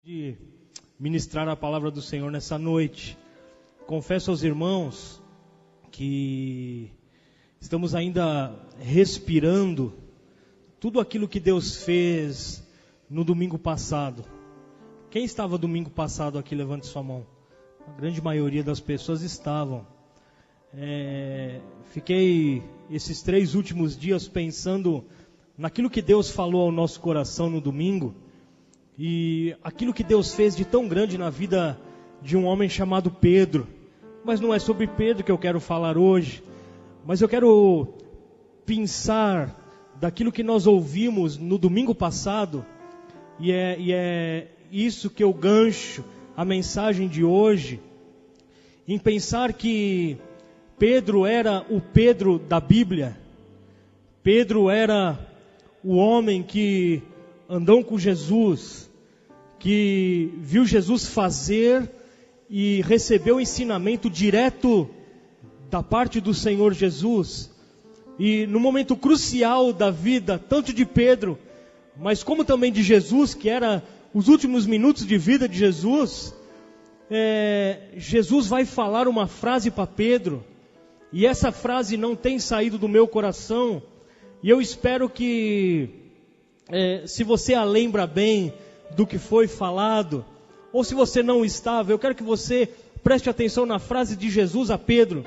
De ministrar a palavra do Senhor nessa noite. Confesso aos irmãos que estamos ainda respirando tudo aquilo que Deus fez no domingo passado. Quem estava domingo passado aqui? Levante sua mão. A grande maioria das pessoas estavam. Fiquei esses 3 últimos dias pensando naquilo que Deus falou ao nosso coração no domingo. E aquilo que Deus fez de tão grande na vida de um homem chamado Pedro. Mas não é sobre Pedro que eu quero falar hoje. Mas eu quero pensar daquilo que nós ouvimos no domingo passado. E é isso que eu gancho a mensagem de hoje. Em pensar que Pedro era o Pedro da Bíblia. Pedro era o homem que andou com Jesus, que viu Jesus fazer e recebeu o ensinamento direto da parte do Senhor Jesus. E no momento crucial da vida, tanto de Pedro, mas como também de Jesus, que era os últimos minutos de vida de Jesus, Jesus vai falar uma frase para Pedro, e essa frase não tem saído do meu coração, e eu espero que, se você a lembra bem do que foi falado, ou se você não estava, eu quero que você preste atenção na frase de Jesus a Pedro.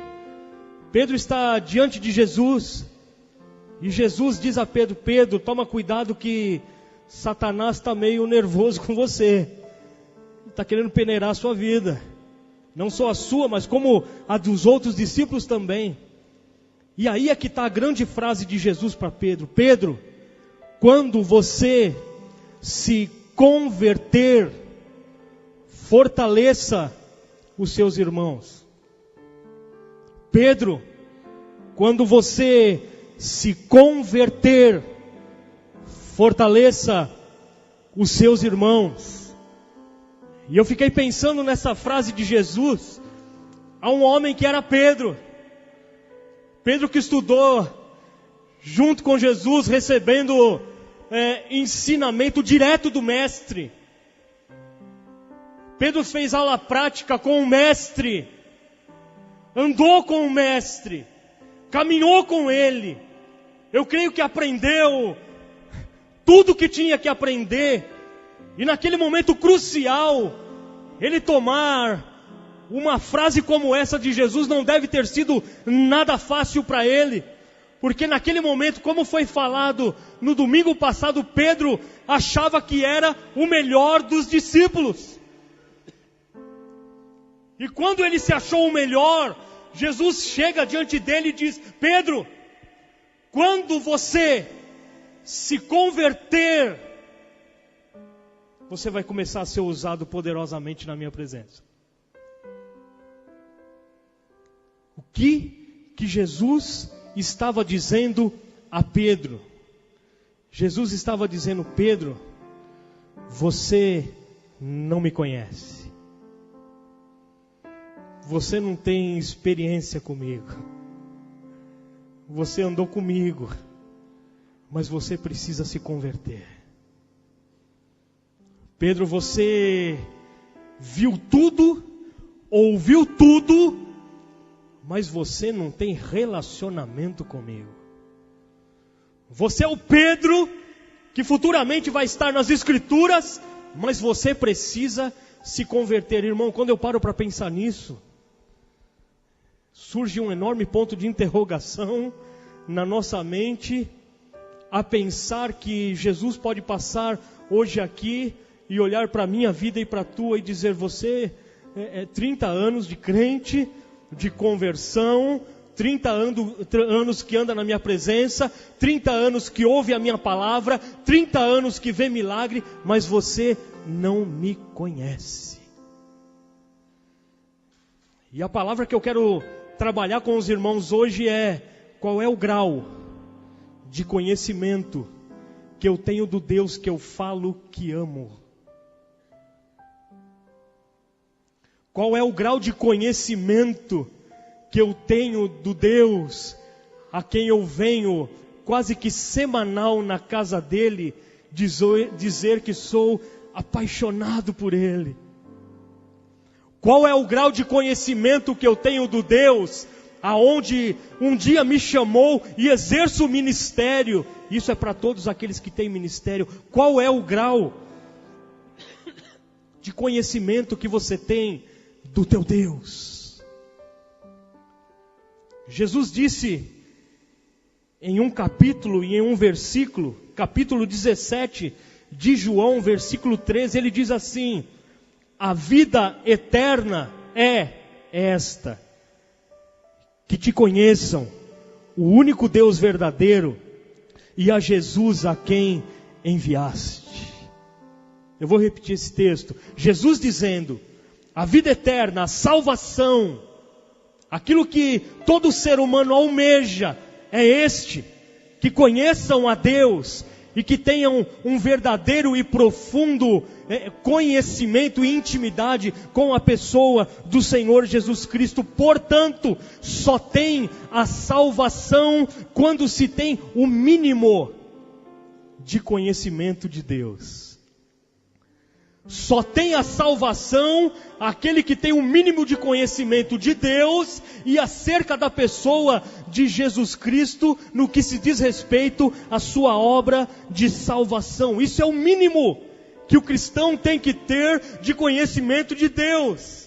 Pedro está diante de Jesus, e Jesus diz a Pedro: Pedro, toma cuidado que Satanás está meio nervoso com você, está querendo peneirar a sua vida, não só a sua, mas como a dos outros discípulos também. E aí é que está a grande frase de Jesus para Pedro: Pedro, quando você se converter, fortaleça os seus irmãos. Pedro, quando você se converter, fortaleça os seus irmãos. E eu fiquei pensando nessa frase de Jesus a um homem que era Pedro. Pedro que estudou junto com Jesus, recebendo ensinamento direto do mestre. Pedro fez aula prática com o mestre, andou com o mestre, caminhou com ele. Eu creio que aprendeu tudo o que tinha que aprender, e naquele momento crucial, ele tomar uma frase como essa de Jesus não deve ter sido nada fácil para ele. Porque naquele momento, como foi falado no domingo passado, Pedro achava que era o melhor dos discípulos. E quando ele se achou o melhor, Jesus chega diante dele e diz: Pedro, quando você se converter, você vai começar a ser usado poderosamente na minha presença. O que Jesus estava dizendo a Pedro? Jesus estava dizendo: Pedro, você não me conhece. Você não tem experiência comigo. Você andou comigo, mas você precisa se converter. Pedro, você viu tudo, ouviu tudo, mas você não tem relacionamento comigo. Você é o Pedro que futuramente vai estar nas Escrituras, mas você precisa se converter. Irmão, quando eu paro para pensar nisso, surge um enorme ponto de interrogação na nossa mente, a pensar que Jesus pode passar hoje aqui e olhar para a minha vida e para a tua e dizer: você é 30 anos de crente, de conversão, 30 anos que anda na minha presença, 30 anos que ouve a minha palavra, 30 anos que vê milagre, mas você não me conhece. E a palavra que eu quero trabalhar com os irmãos hoje é: qual é o grau de conhecimento que eu tenho do Deus que eu falo que amo? Qual é o grau de conhecimento que eu tenho do Deus a quem eu venho quase que semanal na casa dele dizer que sou apaixonado por Ele? Qual é o grau de conhecimento que eu tenho do Deus aonde um dia me chamou e exerço o ministério? Isso é para todos aqueles que têm ministério. Qual é o grau de conhecimento que você tem do teu Deus? Jesus disse em um capítulo e em um versículo, capítulo 17 de João, versículo 13, ele diz assim: a vida eterna é esta, que te conheçam, o único Deus verdadeiro, e a Jesus a quem enviaste. Eu vou repetir esse texto. Jesus dizendo: a vida eterna, a salvação, aquilo que todo ser humano almeja, é este, que conheçam a Deus e que tenham um verdadeiro e profundo conhecimento e intimidade com a pessoa do Senhor Jesus Cristo. Portanto, só tem a salvação quando se tem o mínimo de conhecimento de Deus. Só tem a salvação aquele que tem o mínimo de conhecimento de Deus e acerca da pessoa de Jesus Cristo no que se diz respeito à sua obra de salvação. Isso é o mínimo que o cristão tem que ter de conhecimento de Deus.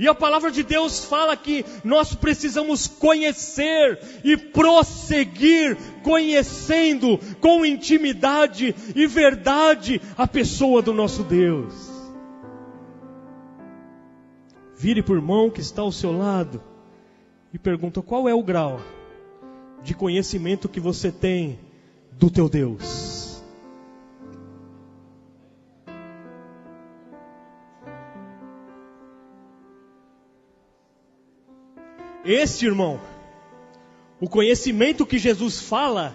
E a palavra de Deus fala que nós precisamos conhecer e prosseguir conhecendo com intimidade e verdade a pessoa do nosso Deus. Vire para o irmão que está ao seu lado e pergunta: qual é o grau de conhecimento que você tem do teu Deus? Este, irmão, o conhecimento que Jesus fala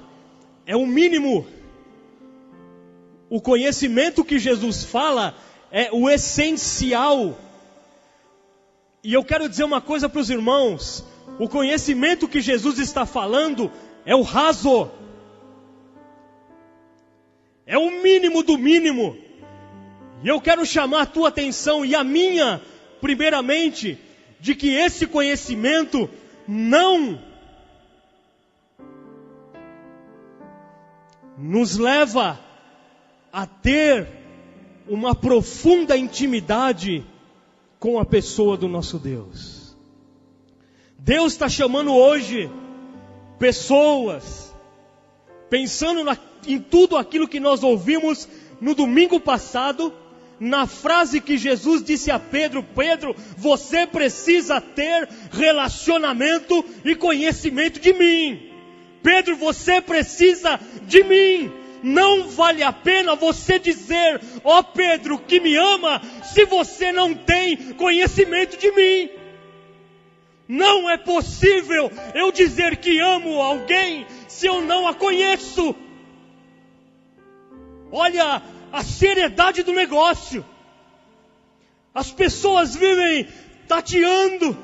é o mínimo. O conhecimento que Jesus fala é o essencial. E eu quero dizer uma coisa para os irmãos: o conhecimento que Jesus está falando é o raso, é o mínimo do mínimo. E eu quero chamar a tua atenção e a minha, primeiramente, de que esse conhecimento não nos leva a ter uma profunda intimidade com a pessoa do nosso Deus. Deus está chamando hoje pessoas, pensando em tudo aquilo que nós ouvimos no domingo passado, na frase que Jesus disse a Pedro: Pedro, você precisa ter relacionamento e conhecimento de mim. Pedro, você precisa de mim. Não vale a pena você dizer, ó Pedro, que me ama, se você não tem conhecimento de mim. Não é possível eu dizer que amo alguém se eu não a conheço. Olha a seriedade do negócio. As pessoas vivem tateando,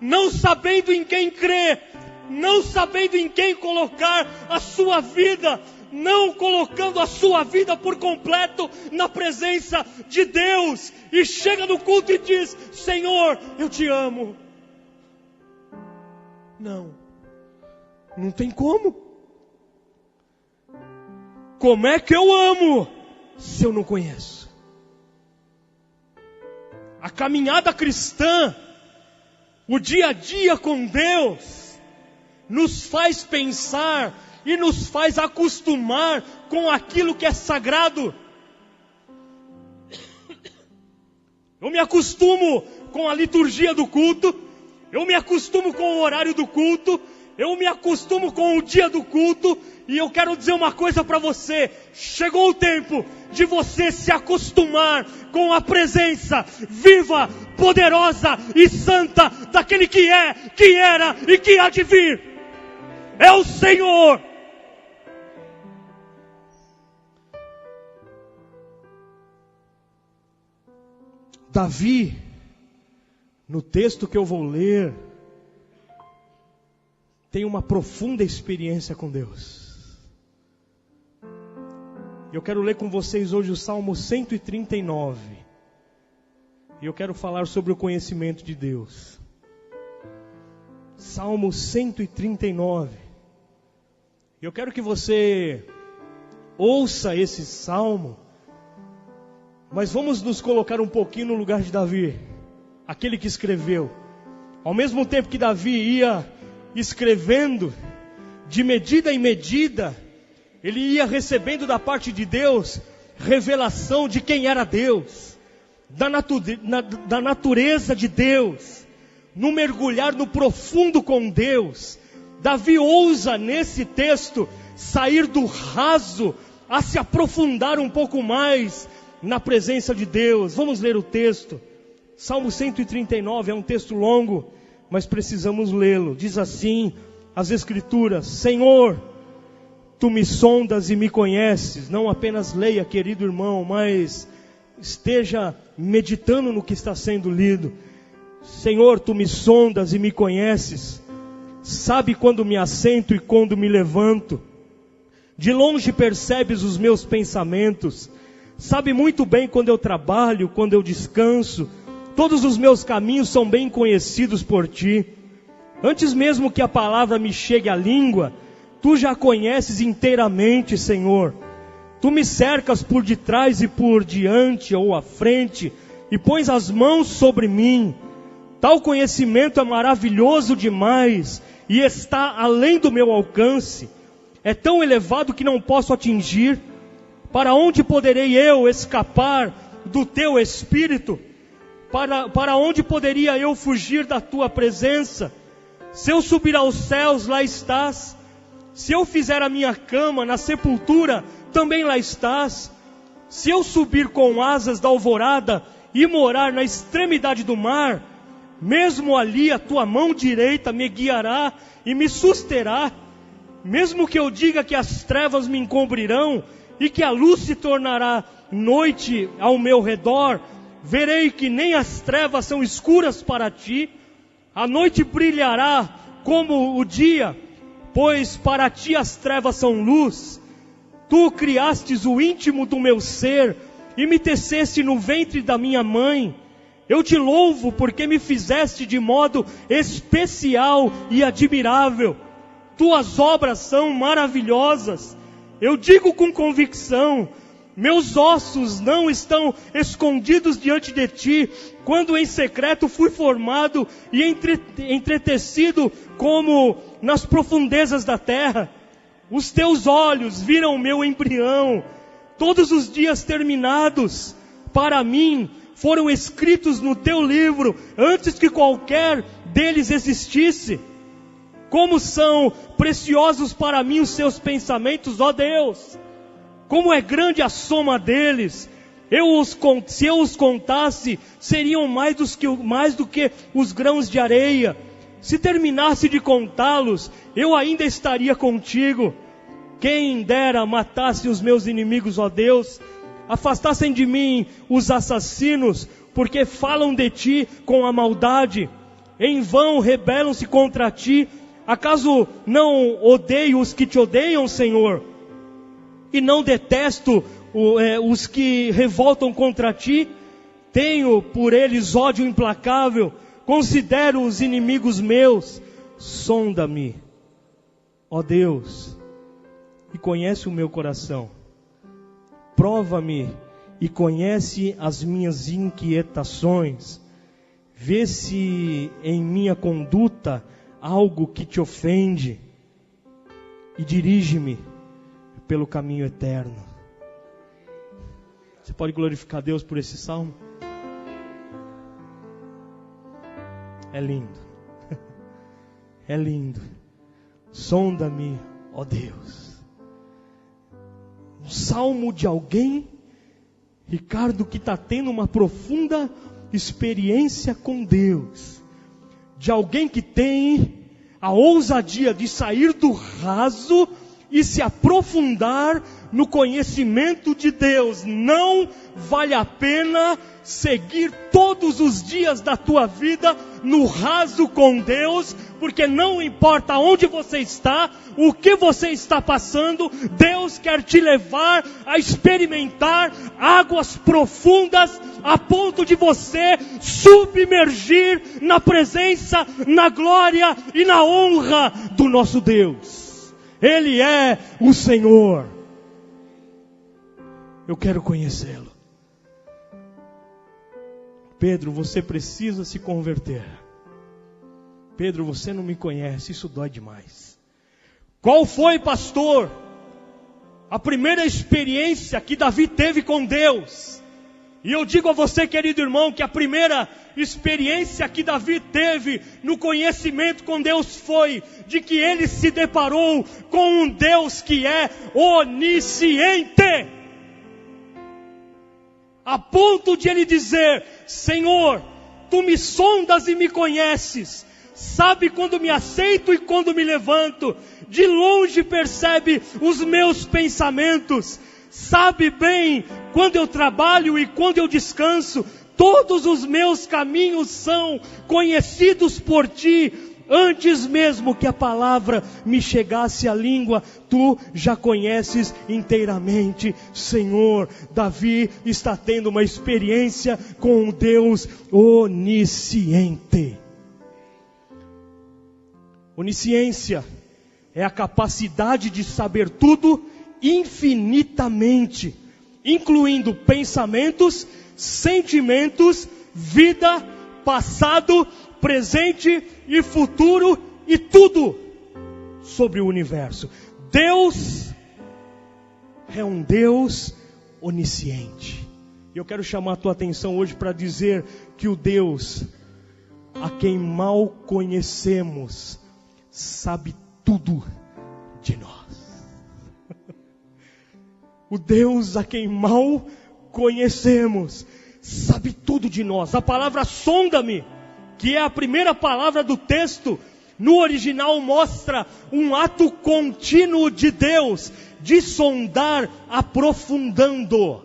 não sabendo em quem crer, não sabendo em quem colocar a sua vida, não colocando a sua vida por completo na presença de Deus. E chega no culto e diz: Senhor, eu te amo. Não tem como. Como é que eu amo se eu não conheço? A caminhada cristã, o dia a dia com Deus, nos faz pensar e nos faz acostumar com aquilo que é sagrado. Eu me acostumo com a liturgia do culto, eu me acostumo com o horário do culto, eu me acostumo com o dia do culto. E eu quero dizer uma coisa para você: chegou o tempo de você se acostumar com a presença viva, poderosa e santa daquele que é, que era e que há de vir. É o Senhor. Davi, no texto que eu vou ler, tem uma profunda experiência com Deus. Eu quero ler com vocês hoje o Salmo 139. E eu quero falar sobre o conhecimento de Deus. Salmo 139. Eu quero que você ouça esse salmo, mas vamos nos colocar um pouquinho no lugar de Davi, aquele que escreveu. Ao mesmo tempo que Davi ia escrevendo, de medida em medida, ele ia recebendo da parte de Deus revelação de quem era Deus, da natureza de Deus, no mergulhar no profundo com Deus. Davi ousa nesse texto sair do raso a se aprofundar um pouco mais na presença de Deus. Vamos ler o texto. Salmo 139 é um texto longo, mas precisamos lê-lo. Diz assim as Escrituras: Senhor, Tu me sondas e me conheces. Não apenas leia, querido irmão, mas esteja meditando no que está sendo lido. Senhor, Tu me sondas e me conheces. Sabe quando me assento e quando me levanto. De longe percebes os meus pensamentos. Sabe muito bem quando eu trabalho, quando eu descanso. Todos os meus caminhos são bem conhecidos por Ti. Antes mesmo que a palavra me chegue à língua, Tu já a conheces inteiramente, Senhor. Tu me cercas por detrás e por diante ou à frente, e pões as mãos sobre mim. Tal conhecimento é maravilhoso demais, e está além do meu alcance. É tão elevado que não posso atingir. Para onde poderei eu escapar do Teu Espírito? Para onde poderia eu fugir da Tua presença? Se eu subir aos céus, lá estás. Se eu fizer a minha cama na sepultura, também lá estás. Se eu subir com asas da alvorada e morar na extremidade do mar, mesmo ali a Tua mão direita me guiará e me susterá. Mesmo que eu diga que as trevas me encobrirão e que a luz se tornará noite ao meu redor, verei que nem as trevas são escuras para Ti. A noite brilhará como o dia, pois para Ti as trevas são luz. Tu criastes o íntimo do meu ser e me teceste no ventre da minha mãe. Eu Te louvo porque me fizeste de modo especial e admirável. Tuas obras são maravilhosas. Eu digo com convicção: meus ossos não estão escondidos diante de Ti, quando em secreto fui formado e entretecido como nas profundezas da terra. Os Teus olhos viram o meu embrião. Todos os dias terminados para mim foram escritos no Teu livro, antes que qualquer deles existisse. Como são preciosos para mim os Teus pensamentos, ó Deus! Como é grande a soma deles! Se eu os contasse, seriam mais do que os grãos de areia. Se terminasse de contá-los, eu ainda estaria contigo. Quem dera matasse os meus inimigos, ó Deus! Afastassem de mim os assassinos, porque falam de Ti com a maldade. Em vão rebelam-se contra Ti. Acaso não odeio os que Te odeiam, Senhor? E não detesto os que revoltam contra Ti? Tenho por eles ódio implacável. Considero os inimigos meus. Sonda-me, ó Deus, e conhece o meu coração. Prova-me e conhece as minhas inquietações. Vê se em minha conduta algo que Te ofende, e dirige-me pelo caminho eterno. Você pode glorificar Deus por esse salmo? É lindo. É lindo. Sonda-me, ó Deus. Um salmo de alguém, Ricardo, que está tendo uma profunda experiência com Deus. De alguém que tem a ousadia de sair do raso e se aprofundar no conhecimento de Deus, não vale a pena seguir todos os dias da tua vida no raso com Deus, porque não importa onde você está, o que você está passando, Deus quer te levar a experimentar águas profundas, a ponto de você submergir na presença, na glória e na honra do nosso Deus. Ele é o Senhor. Eu quero conhecê-lo. Pedro, você precisa se converter. Pedro, você não me conhece, isso dói demais. Qual foi, pastor, a primeira experiência que Davi teve com Deus? E eu digo a você, querido irmão, que a primeira experiência que Davi teve no conhecimento com Deus foi de que ele se deparou com um Deus que é onisciente. A ponto de ele dizer: Senhor, Tu me sondas e me conheces, sabe quando me aceito e quando me levanto, de longe percebe os meus pensamentos, sabe bem quando eu trabalho e quando eu descanso, todos os meus caminhos são conhecidos por Ti. Antes mesmo que a palavra me chegasse à língua, Tu já conheces inteiramente. Senhor, Davi está tendo uma experiência com um Deus onisciente. Onisciência é a capacidade de saber tudo infinitamente, incluindo pensamentos, sentimentos, vida, passado, presente e futuro e tudo sobre o universo. Deus é um Deus onisciente. E eu quero chamar a tua atenção hoje para dizer que o Deus a quem mal conhecemos sabe tudo de nós. O Deus a quem mal conhecemos sabe tudo de nós. A palavra sonda-me, que é a primeira palavra do texto, no original mostra um ato contínuo de Deus, de sondar, aprofundando.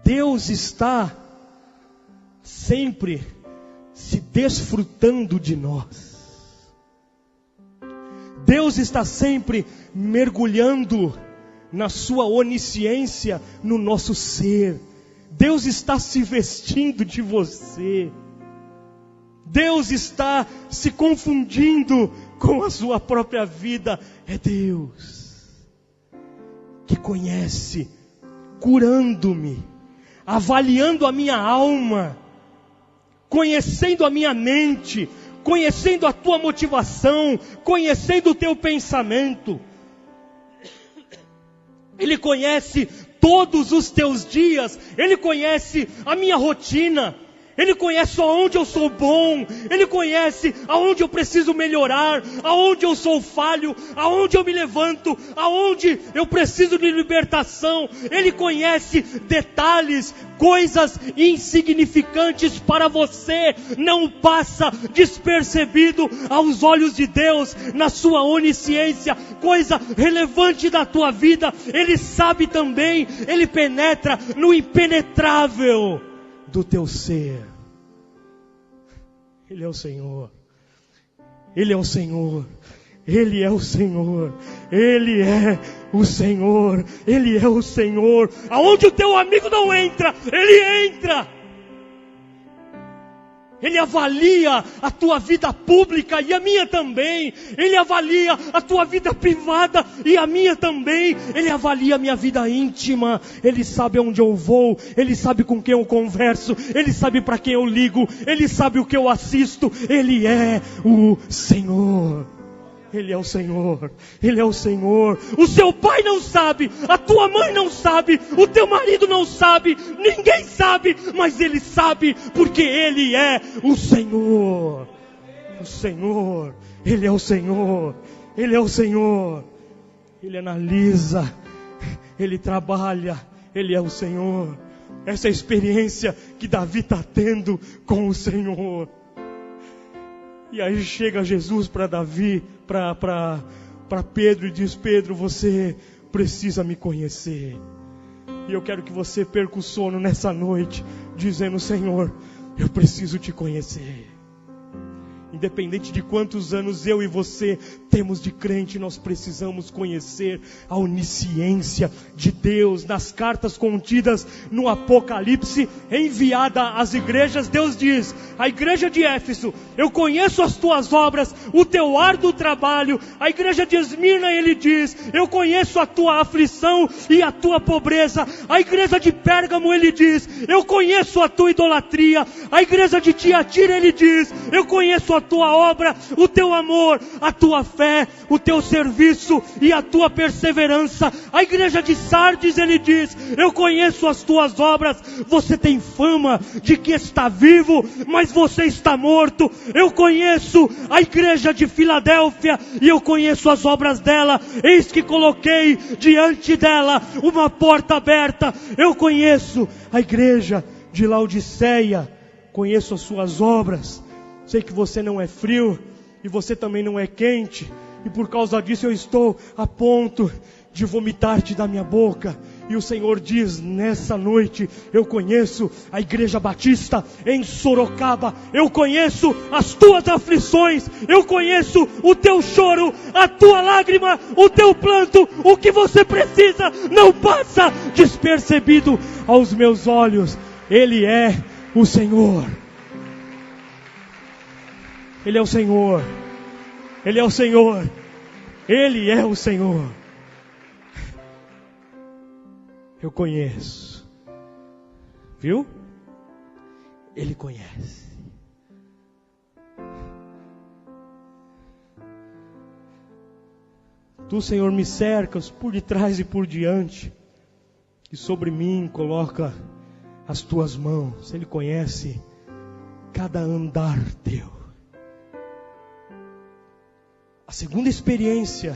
Deus está sempre se desfrutando de nós. Deus está sempre mergulhando na sua onisciência no nosso ser. Deus está se vestindo de você. Deus está se confundindo com a sua própria vida. É Deus que conhece, curando-me, avaliando a minha alma, conhecendo a minha mente, conhecendo a tua motivação, conhecendo o teu pensamento. Ele conhece todos os teus dias, Ele conhece a minha rotina, Ele conhece aonde eu sou bom, Ele conhece aonde eu preciso melhorar, aonde eu sou falho, aonde eu me levanto, aonde eu preciso de libertação. Ele conhece detalhes, coisas insignificantes para você, não passa despercebido aos olhos de Deus, na sua onisciência, coisa relevante da tua vida. Ele sabe também, Ele penetra no impenetrável do teu ser. Ele é o Senhor. Ele é o Senhor. Ele é o Senhor. Ele é o Senhor. Ele é o Senhor. Aonde o teu amigo não entra, Ele entra. Ele avalia a tua vida pública e a minha também. Ele avalia a tua vida privada e a minha também. Ele avalia a minha vida íntima. Ele sabe onde eu vou. Ele sabe com quem eu converso. Ele sabe para quem eu ligo. Ele sabe o que eu assisto. Ele é o Senhor. Ele é o Senhor, Ele é o Senhor. O seu pai não sabe, a tua mãe não sabe, o teu marido não sabe, ninguém sabe, mas Ele sabe, porque Ele é o Senhor. O Senhor, Ele é o Senhor, Ele é o Senhor. Ele analisa, Ele trabalha, Ele é o Senhor. Essa é a experiência que Davi está tendo com o Senhor. E aí chega Jesus para Davi, para para Pedro e diz: Pedro, você precisa me conhecer. E eu quero que você perca o sono nessa noite, dizendo: Senhor, eu preciso te conhecer. Independente de quantos anos eu e você temos de crente, nós precisamos conhecer a onisciência de Deus. Nas cartas contidas no Apocalipse, enviada às igrejas, Deus diz: a igreja de Éfeso, eu conheço as tuas obras, o teu árduo trabalho. A igreja de Esmirna, ele diz: eu conheço a tua aflição e a tua pobreza. A igreja de Pérgamo, ele diz: eu conheço a tua idolatria. A igreja de Tiatira, ele diz: eu conheço a tua obra, o teu amor, a tua fé, o teu serviço e a tua perseverança. A igreja de Sardes, ele diz: eu conheço as tuas obras, você tem fama de que está vivo, mas você está morto. Eu conheço a igreja de Filadélfia e eu conheço as obras dela. Eis que coloquei diante dela uma porta aberta. Eu conheço a igreja de Laodiceia, conheço as suas obras. Sei que você não é frio e você também não é quente, e por causa disso eu estou a ponto de vomitar-te da minha boca. E o Senhor diz nessa noite: eu conheço a igreja batista em Sorocaba, eu conheço as tuas aflições, eu conheço o teu choro, a tua lágrima, o teu planto. O que você precisa não passa despercebido aos meus olhos. Ele é o Senhor. Ele é o Senhor. Ele é o Senhor. Ele é o Senhor. Eu conheço. Viu? Ele conhece. Tu, Senhor, me cercas por detrás e por diante, e sobre mim coloca as tuas mãos. Ele conhece cada andar teu. A segunda experiência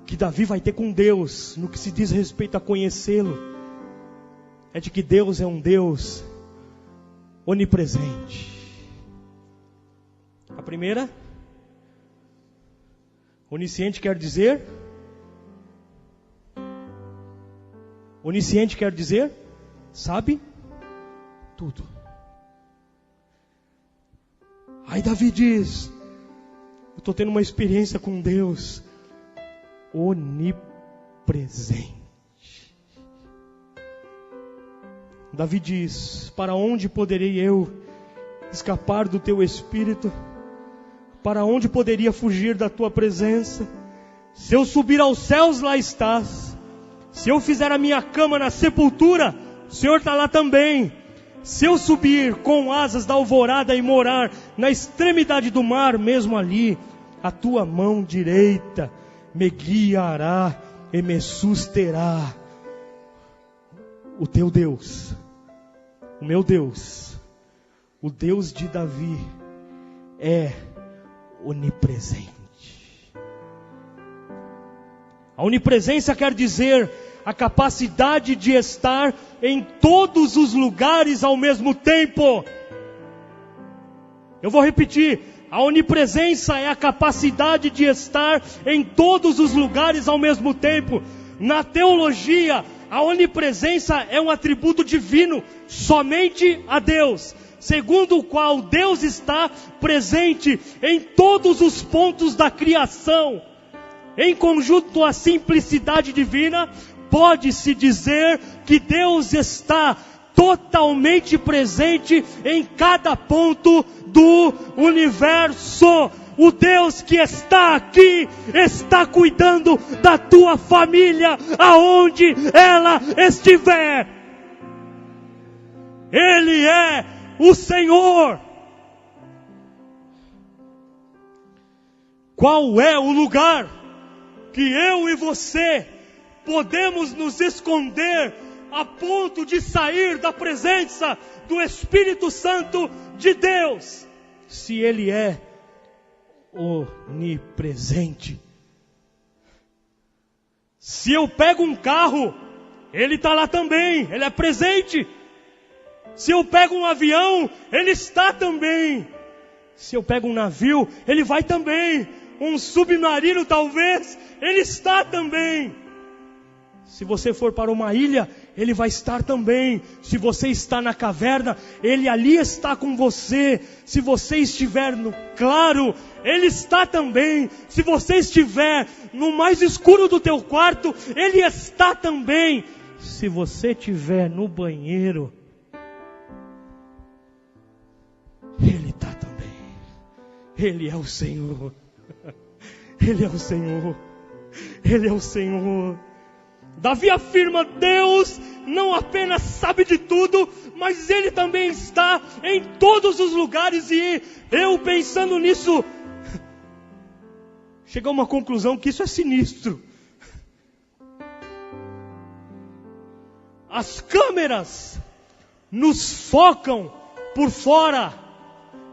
que Davi vai ter com Deus, no que se diz respeito a conhecê-lo, é de que Deus é um Deus onipresente. A primeira, onisciente quer dizer? Onisciente quer dizer? Sabe tudo. Aí Davi diz: eu estou tendo uma experiência com Deus onipresente. Davi diz: para onde poderei eu escapar do teu espírito? Para onde poderia fugir da tua presença? Se eu subir aos céus, lá estás. Se eu fizer a minha cama na sepultura, o Senhor está lá também. Se eu subir com asas da alvorada e morar na extremidade do mar, mesmo ali, a tua mão direita me guiará e me susterá. O teu Deus, o meu Deus, o Deus de Davi é onipresente. A onipresença quer dizer a capacidade de estar em todos os lugares ao mesmo tempo. Eu vou repetir: a onipresença é a capacidade de estar em todos os lugares ao mesmo tempo. Na teologia, a onipresença é um atributo divino, somente a Deus, segundo o qual Deus está presente em todos os pontos da criação. Em conjunto à simplicidade divina, pode-se dizer que Deus está totalmente presente em cada ponto do universo. O Deus que está aqui está cuidando da tua família, aonde ela estiver. Ele é o Senhor. Qual é o lugar que eu e você podemos nos esconder a ponto de sair da presença do Espírito Santo de Deus, se Ele é onipresente? Se eu pego um carro, Ele está lá também, Ele é presente. Se eu pego um avião, Ele está também. Se eu pego um navio, Ele vai também. um submarino talvez, Ele está também. Se você for para uma ilha, Ele vai estar também. Se você está na caverna, Ele ali está com você. Se você estiver no claro, Ele está também. Se você estiver no mais escuro do teu quarto, Ele está também. Se você estiver no banheiro, Ele está também. Ele é o Senhor. Ele é o Senhor. Ele é o Senhor. Davi afirma: Deus não apenas sabe de tudo, mas Ele também está em todos os lugares. E eu, pensando nisso, cheguei a uma conclusão que isso é sinistro. As câmeras nos focam por fora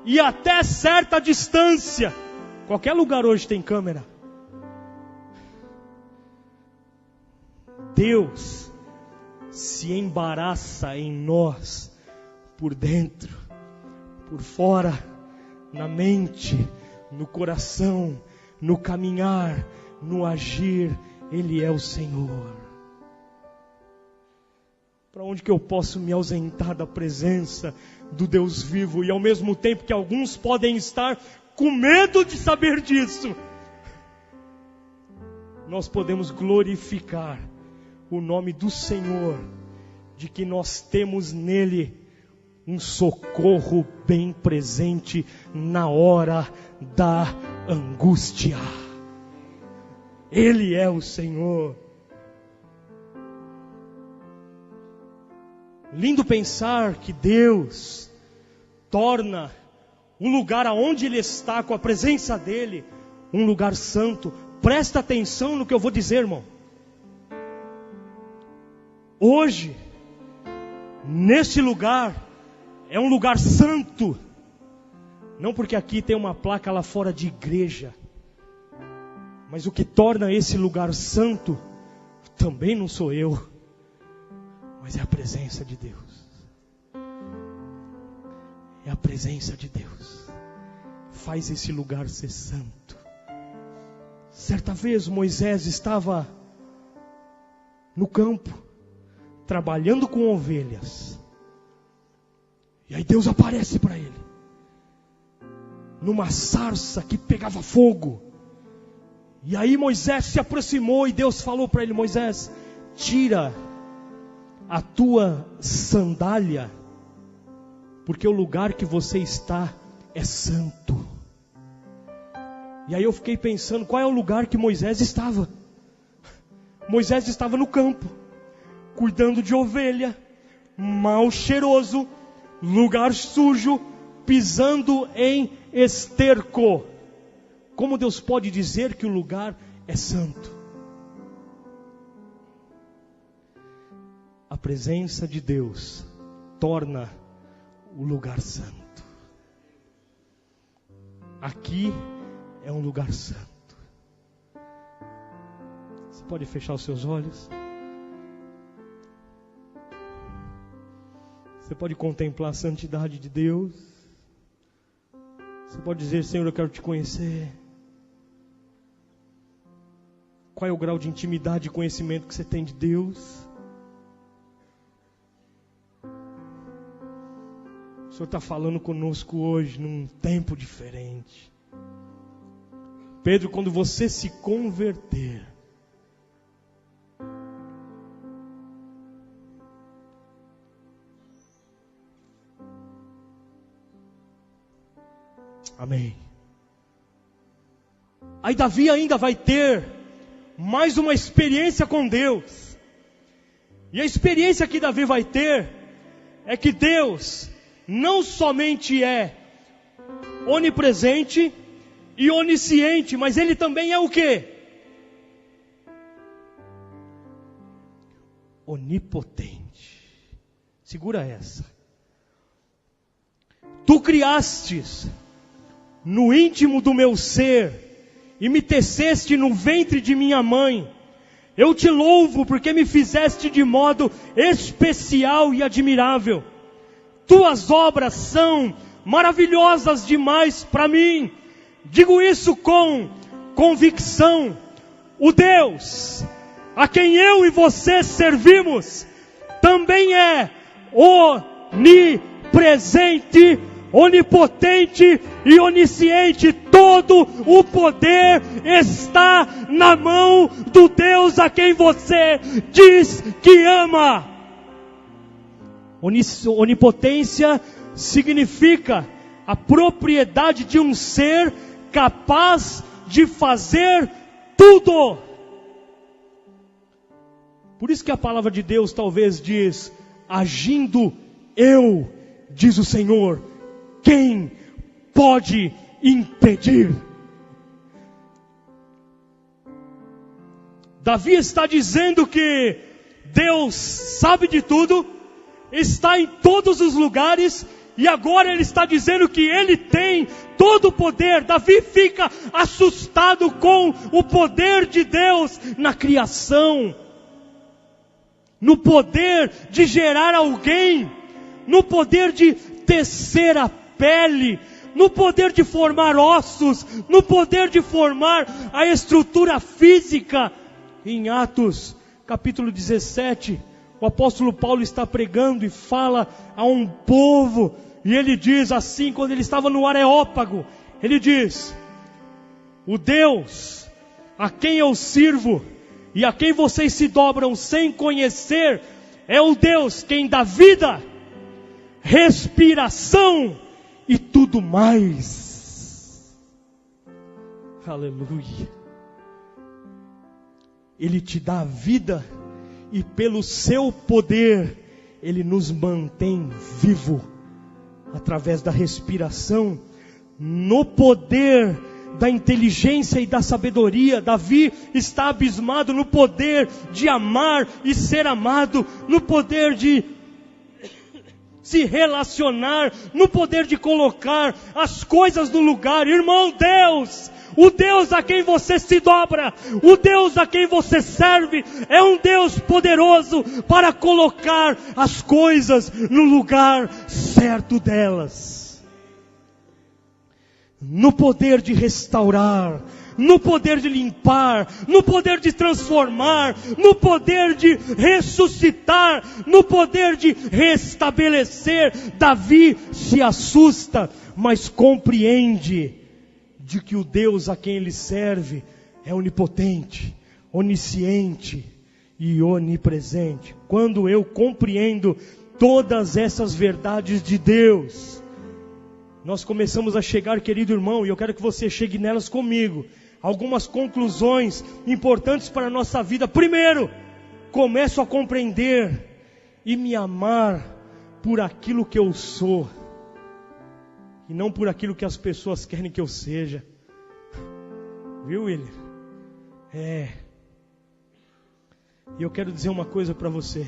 e até certa distância. Qualquer lugar hoje tem câmera. Deus se embaraça em nós, por dentro, por fora, na mente, no coração, no caminhar, no agir. Ele é o Senhor. Para onde que eu posso me ausentar da presença do Deus vivo? E ao mesmo tempo que alguns podem estar com medo de saber disso, nós podemos glorificar o nome do Senhor, de que nós temos nele um socorro bem presente na hora da angústia. Ele é o Senhor. Lindo pensar que Deus torna o lugar aonde Ele está, com a presença dEle, um lugar santo. Presta atenção no que eu vou dizer, irmão. Hoje, neste lugar, é um lugar santo. Não porque aqui tem uma placa lá fora de igreja, mas o que torna esse lugar santo, também não sou eu, mas é a presença de Deus. É a presença de Deus. Faz esse lugar ser santo. Certa vez Moisés estava no campo, trabalhando com ovelhas. E aí Deus aparece para ele, numa sarça que pegava fogo. E aí Moisés se aproximou e Deus falou para ele: Moisés, tira a tua sandália, porque o lugar que você está é santo. E aí eu fiquei pensando, qual é o lugar que Moisés estava? Moisés estava no campo, cuidando de ovelha, mal cheiroso, lugar sujo, pisando em esterco. Como Deus pode dizer que o lugar é santo? A presença de Deus torna o lugar santo. Aqui é um lugar santo. Você pode fechar os seus olhos? Você pode contemplar a santidade de Deus. Você pode dizer: Senhor, eu quero te conhecer. Qual é o grau de intimidade e conhecimento que você tem de Deus? O Senhor está falando conosco hoje num tempo diferente. Pedro, quando você se converter, amém. Aí Davi ainda vai ter mais uma experiência com Deus. E a experiência que Davi vai ter é que Deus não somente é onipresente e onisciente, mas Ele também é o quê? Onipotente. Segura essa. Tu criastes no íntimo do meu ser e me teceste no ventre de minha mãe. Eu te louvo porque me fizeste de modo especial e admirável. Tuas obras são maravilhosas demais para mim. Digo isso com convicção: o Deus a quem eu e você servimos também é onipresente, onipotente e onisciente. Todo o poder está na mão do Deus a quem você diz que ama. Onipotência significa a propriedade de um ser capaz de fazer tudo. Por isso que a palavra de Deus talvez diz: agindo eu, diz o Senhor, quem pode impedir? Davi está dizendo que Deus sabe de tudo, está em todos os lugares, e agora ele está dizendo que ele tem todo o poder. Davi fica assustado com o poder de Deus na criação, no poder de gerar alguém, no poder de tecer a pele, no poder de formar ossos, no poder de formar a estrutura física. Em Atos capítulo 17, o apóstolo Paulo está pregando e fala a um povo, e ele diz assim, quando ele estava no Areópago, ele diz: o Deus a quem eu sirvo e a quem vocês se dobram sem conhecer, é o Deus quem dá vida, respiração e tudo mais. Aleluia. Ele te dá a vida, e pelo seu poder Ele nos mantém vivo, através da respiração, no poder da inteligência e da sabedoria. Davi está abismado no poder de amar e ser amado, no poder de se relacionar, no poder de colocar as coisas no lugar. Irmão, Deus, o Deus a quem você se dobra, o Deus a quem você serve, é um Deus poderoso para colocar as coisas no lugar certo delas. No poder de restaurar, no poder de limpar, no poder de transformar, no poder de ressuscitar, no poder de restabelecer. Davi se assusta, mas compreende de que o Deus a quem ele serve é onipotente, onisciente e onipresente. Quando eu compreendo todas essas verdades de Deus, nós começamos a chegar, querido irmão, e eu quero que você chegue nelas comigo, algumas conclusões importantes para a nossa vida. Primeiro, começo a compreender e me amar por aquilo que eu sou, e não por aquilo que as pessoas querem que eu seja. Viu, William? E eu quero dizer uma coisa para você: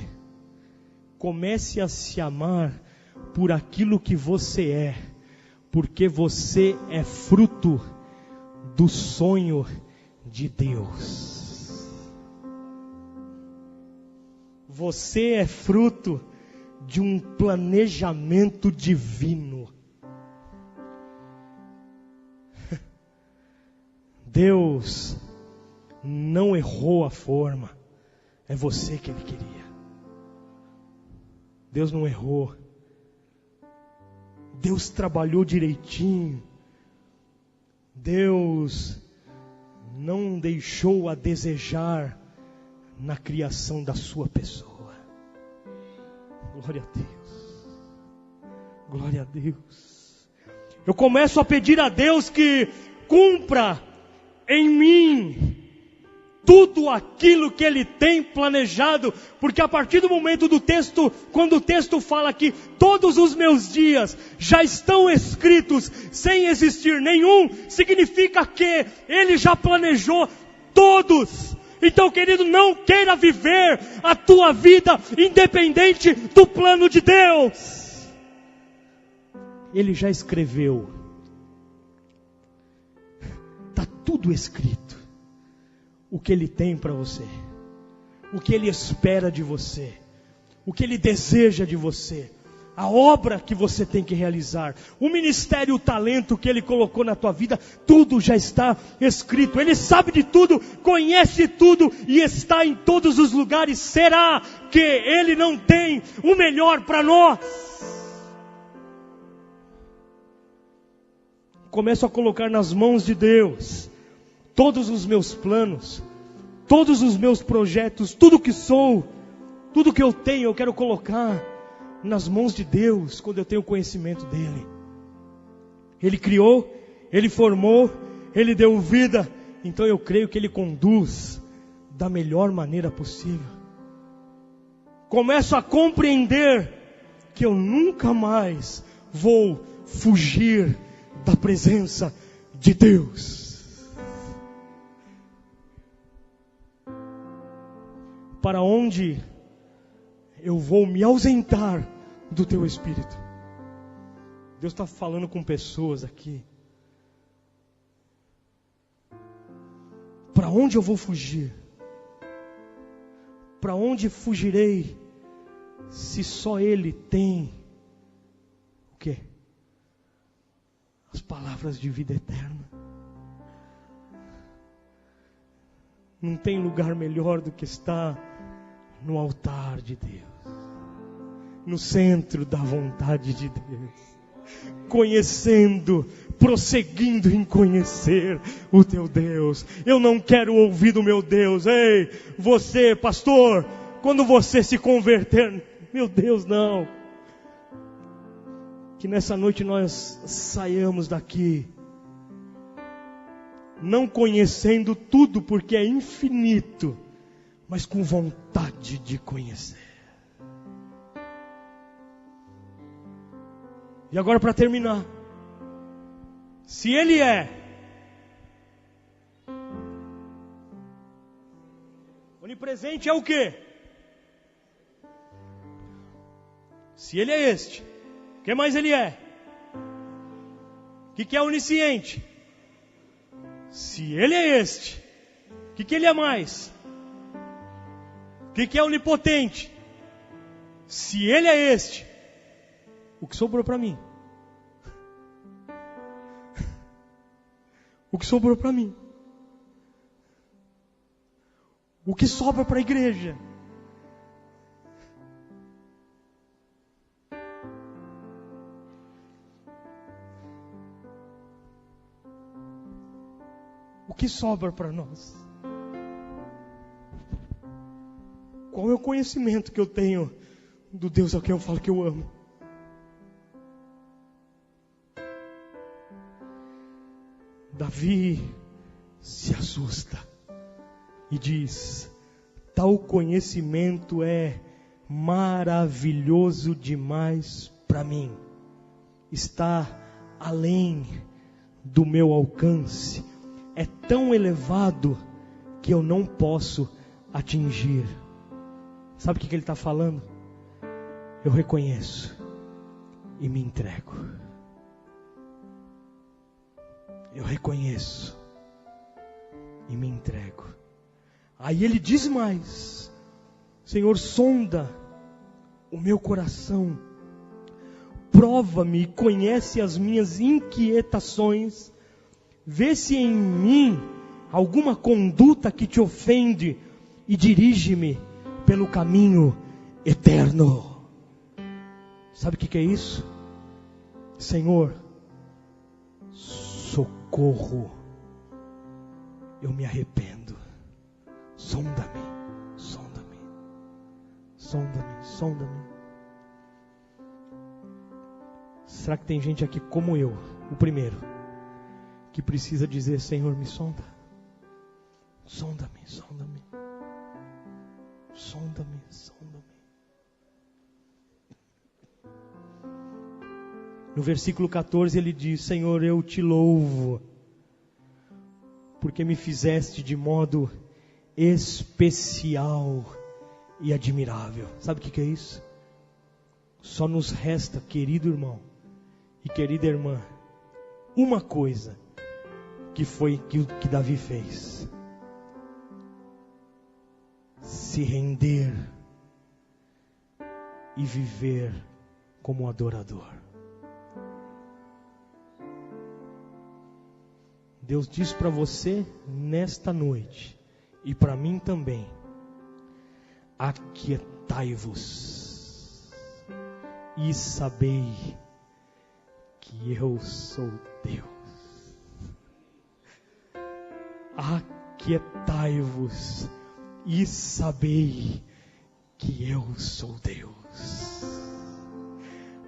comece a se amar por aquilo que você é, porque você é fruto do sonho de Deus. Você é fruto de um planejamento divino. Deus não errou a forma, é você que Ele queria. Deus não errou. Deus trabalhou direitinho. Deus não deixou a desejar na criação da sua pessoa. Glória a Deus. Glória a Deus. Eu começo a pedir a Deus que cumpra em mim tudo aquilo que Ele tem planejado, porque a partir do momento do texto, quando o texto fala que todos os meus dias já estão escritos sem existir nenhum, significa que Ele já planejou todos. Então, querido, não queira viver a tua vida independente do plano de Deus. Ele já escreveu. Está tudo escrito. O que Ele tem para você, o que Ele espera de você, o que Ele deseja de você, a obra que você tem que realizar, o ministério, o talento que Ele colocou na tua vida, tudo já está escrito. Ele sabe de tudo, conhece tudo e está em todos os lugares. Será que Ele não tem o melhor para nós? Começo a colocar nas mãos de Deus todos os meus planos, todos os meus projetos, tudo que sou, tudo que eu tenho, eu quero colocar nas mãos de Deus, quando eu tenho conhecimento dEle. Ele criou, Ele formou, Ele deu vida, então eu creio que Ele conduz da melhor maneira possível. Começo a compreender que eu nunca mais vou fugir da presença de Deus. Para onde eu vou me ausentar do Teu Espírito? Deus está falando com pessoas aqui. Para onde eu vou fugir? Para onde fugirei se só Ele tem o quê? As palavras de vida eterna. Não tem lugar melhor do que estar no altar de Deus, no centro da vontade de Deus, conhecendo, prosseguindo em conhecer o teu Deus. Eu não quero ouvir do meu Deus: ei, você, pastor, quando você se converter, meu Deus, não. Que nessa noite nós saiamos daqui não conhecendo tudo, porque é infinito, mas com vontade de conhecer. E agora, para terminar, se Ele é onipresente, é o quê? Se Ele é este, o que mais Ele é? O que é onisciente? Se Ele é este, o que Ele é mais? O que é onipotente? Se Ele é este, o que sobrou para mim? O que sobrou para mim? O que sobra para a igreja? O que sobra para nós? Qual é o conhecimento que eu tenho do Deus a quem eu falo que eu amo? Davi se assusta e diz: tal conhecimento é maravilhoso demais para mim, está além do meu alcance, é tão elevado que eu não posso atingir. Sabe o que ele está falando? Eu reconheço e me entrego. Eu reconheço e me entrego. Aí ele diz mais: Senhor, sonda o meu coração, prova-me e conhece as minhas inquietações, vê se em mim alguma conduta que te ofende e dirige-me pelo caminho eterno. Sabe o que é isso? Senhor, socorro, eu me arrependo. Sonda-me, sonda-me, sonda-me, sonda-me. Será que tem gente aqui como eu, o primeiro, que precisa dizer: Senhor, me sonda, sonda-me, sonda-me, sonda-me, sonda-me. No versículo 14 ele diz: Senhor, eu te louvo, porque me fizeste de modo especial e admirável. Sabe o que é isso? Só nos resta, querido irmão e querida irmã, uma coisa que foi que Davi fez: se render e viver como adorador. Deus diz para você nesta noite, e para mim também: aquietai-vos e sabei que eu sou Deus. Aquietai-vos e sabei que eu sou Deus.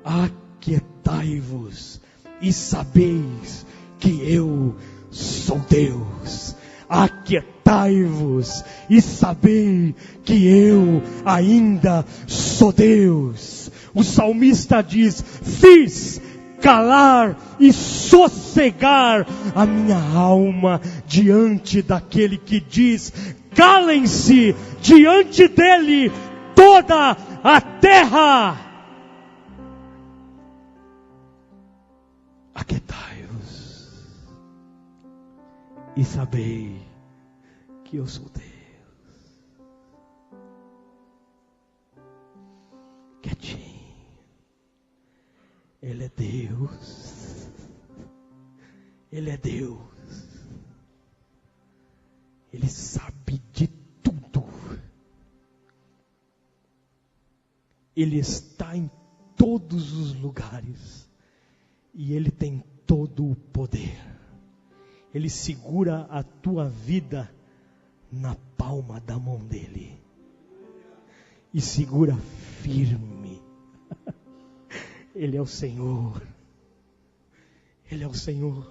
Aquietai-vos e sabeis que eu sou Deus. Aquietai-vos e sabei que eu ainda sou Deus. O salmista diz: fiz calar e sossegar a minha alma diante daquele que diz: calem-se diante dele toda a terra. Aquietai-vos e sabei que eu sou Deus. Quietinho. Ele é Deus. Ele é Deus. Ele sabe de tudo. Ele está em todos os lugares. E Ele tem todo o poder. Ele segura a tua vida na palma da mão dele. E segura firme. Ele é o Senhor. Ele é o Senhor.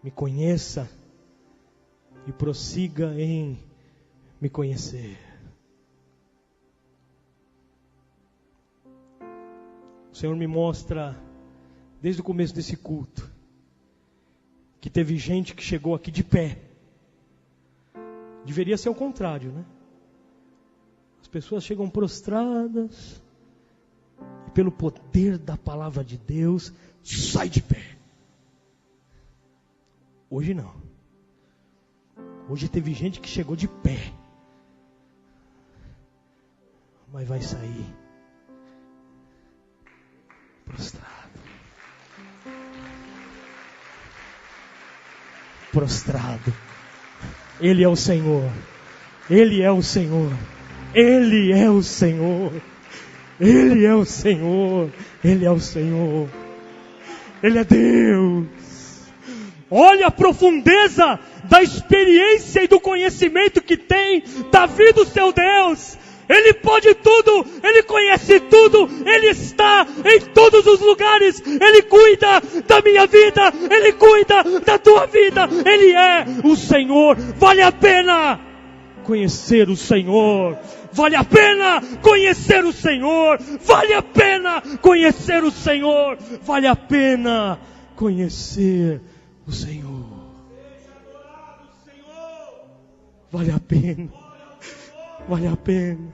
Me conheça e prossiga em me conhecer. O Senhor me mostra, desde o começo desse culto, que teve gente que chegou aqui de pé. Deveria ser o contrário, né? As pessoas chegam prostradas e pelo poder da palavra de Deus sai de pé. Hoje não. Hoje teve gente que chegou de pé, mas vai sair prostrado. Prostrado. Ele é o Senhor. Ele é o Senhor. Ele é o Senhor. Ele é o Senhor. Ele é o Senhor. Ele é Deus. Olha a profundeza da experiência e do conhecimento que tem Davi do seu Deus. Ele pode tudo, Ele conhece tudo, Ele está em todos os lugares, Ele cuida da minha vida, Ele cuida da tua vida, Ele é o Senhor. Vale a pena conhecer o Senhor, vale a pena conhecer o Senhor, vale a pena conhecer o Senhor, vale a pena conhecer o Senhor, vale a pena. Vale a pena.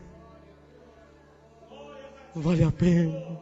Vale a pena.